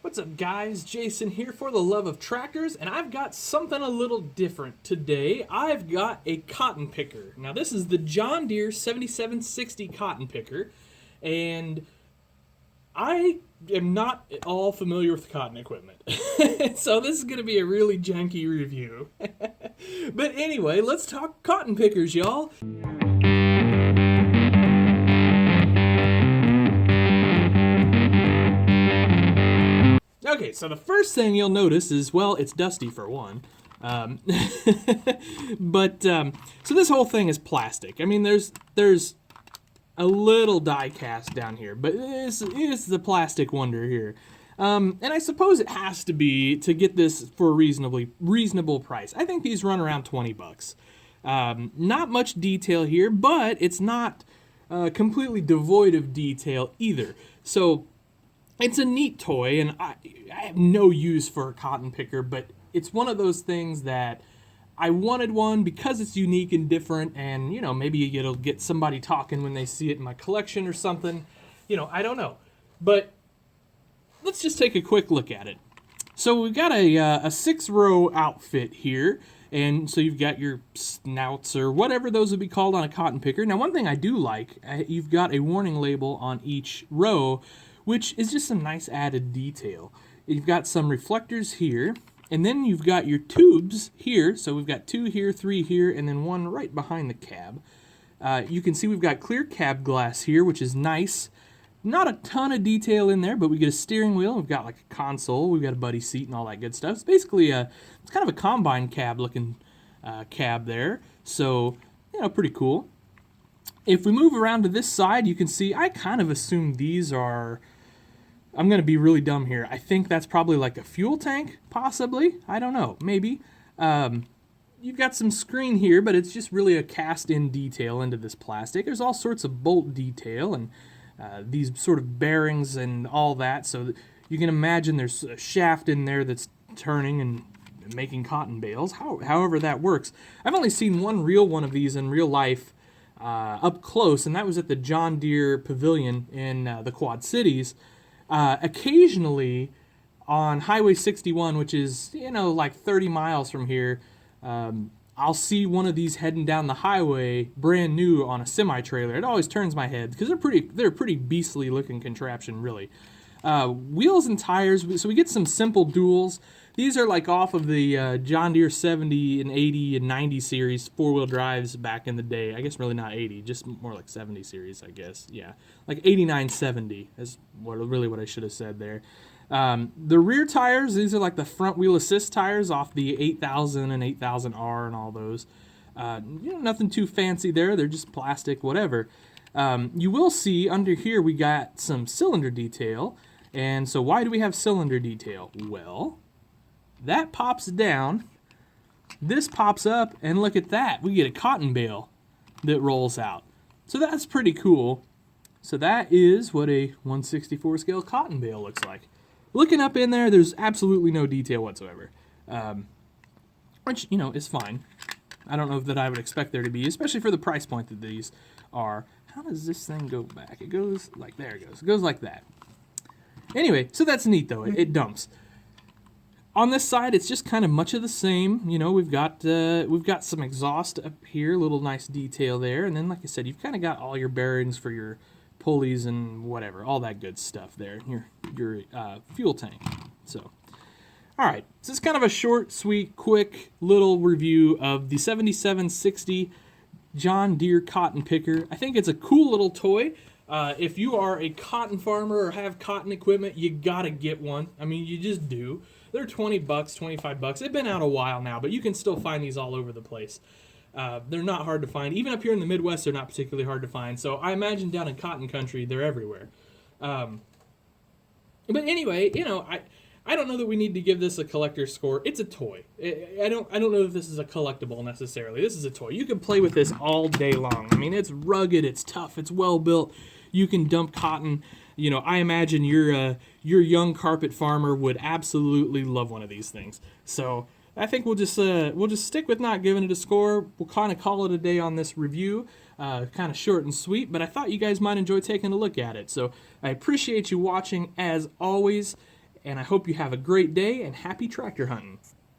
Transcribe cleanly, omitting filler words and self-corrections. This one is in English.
What's up, guys? Jason here for the love of tractors, and I've got something a little different today. I've got a cotton picker. Now, this is the John Deere 7760 cotton picker, and I am not at all familiar with cotton equipment. So this is going to be a really janky review. But anyway, let's talk cotton pickers, y'all. Okay, so the first thing you'll notice is, well, it's dusty for one. So this whole thing is plastic. I mean, there's a little die cast down here, but it is the plastic wonder here. And I suppose it has to be to get this for a reasonable price. I think these run around $20. Not much detail here, but it's not completely devoid of detail either. So it's a neat toy, and I have no use for a cotton picker, but it's one of those things that I wanted one because it's unique and different, and, you know, maybe it'll get somebody talking when they see it in my collection or something. You know, I don't know. But let's just take a quick look at it. So we've got a 6-row outfit here, and so you've got your snouts or whatever those would be called on a cotton picker. Now, one thing I do like, you've got a warning label on each row, which is just some nice added detail. You've got some reflectors here, and then you've got your tubes here. So we've got 2 here, 3 here, and then 1 right behind the cab. You can see we've got clear cab glass here, which is nice. Not a ton of detail in there, but we get a steering wheel. We've got like a console. We've got a buddy seat and all that good stuff. It's basically it's kind of a combine cab looking cab there. So, you know, pretty cool. If we move around to this side, you can see I kind of assume these are, I'm going to be really dumb here. I think that's probably like a fuel tank, possibly. I don't know, maybe. You've got some screen here, but it's just really a cast-in detail into this plastic. There's all sorts of bolt detail and these sort of bearings and all that. So you can imagine there's a shaft in there that's turning and making cotton bales, however that works. I've only seen one real one of these in real life up close, and that was at the John Deere Pavilion in the Quad Cities. Occasionally on Highway 61, which is, you know, like 30 miles from here, I'll see one of these heading down the highway brand new on a semi-trailer. It always turns my head because they're a pretty beastly looking contraption, really. Wheels and tires, so we get some simple duals. These are like off of the John Deere 70 and 80 and 90 series four-wheel drives back in the day. I guess really not 80, just more like 70 series, I guess. Yeah, like 8970 is really what I should have said there. The rear tires, these are like the front wheel assist tires off the 8000 and 8000R and all those. You know, nothing too fancy there. They're just plastic, whatever. You will see under here we got some cylinder detail. And so why do we have cylinder detail? Well, that pops down, this pops up, and look at that. We get a cotton bale that rolls out. So that's pretty cool. So that is what a 1/64 scale cotton bale looks like. Looking up in there, there's absolutely no detail whatsoever, which, you know, is fine. I don't know that I would expect there to be, especially for the price point that these are. How does this thing go back? It goes like, there it goes. It goes like that. Anyway, so that's neat, though. It dumps. On this side, it's just kind of much of the same. You know, we've got some exhaust up here, a little nice detail there, and then, like I said, you've kind of got all your bearings for your pulleys and whatever, all that good stuff there. Your fuel tank. So, all right. So it's kind of a short, sweet, quick little review of the 7760 John Deere cotton picker. I think it's a cool little toy. If you are a cotton farmer or have cotton equipment, you gotta get one. I mean, you just do. They're $20, $25. They've been out a while now, but you can still find these all over the place. They're not hard to find. Even up here in the Midwest, they're not particularly hard to find. So I imagine down in cotton country, they're everywhere. But anyway, you know, I don't know that we need to give this a collector's score. It's a toy. I don't know if this is a collectible necessarily. This is a toy. You can play with this all day long. I mean, it's rugged, it's tough, it's well built. You can dump cotton. You know, I imagine your young carpet farmer would absolutely love one of these things. So I think we'll just stick with not giving it a score. We'll kind of call it a day on this review. Kind of short and sweet, but I thought you guys might enjoy taking a look at it. So I appreciate you watching as always. and I hope you have a great day and happy tractor hunting.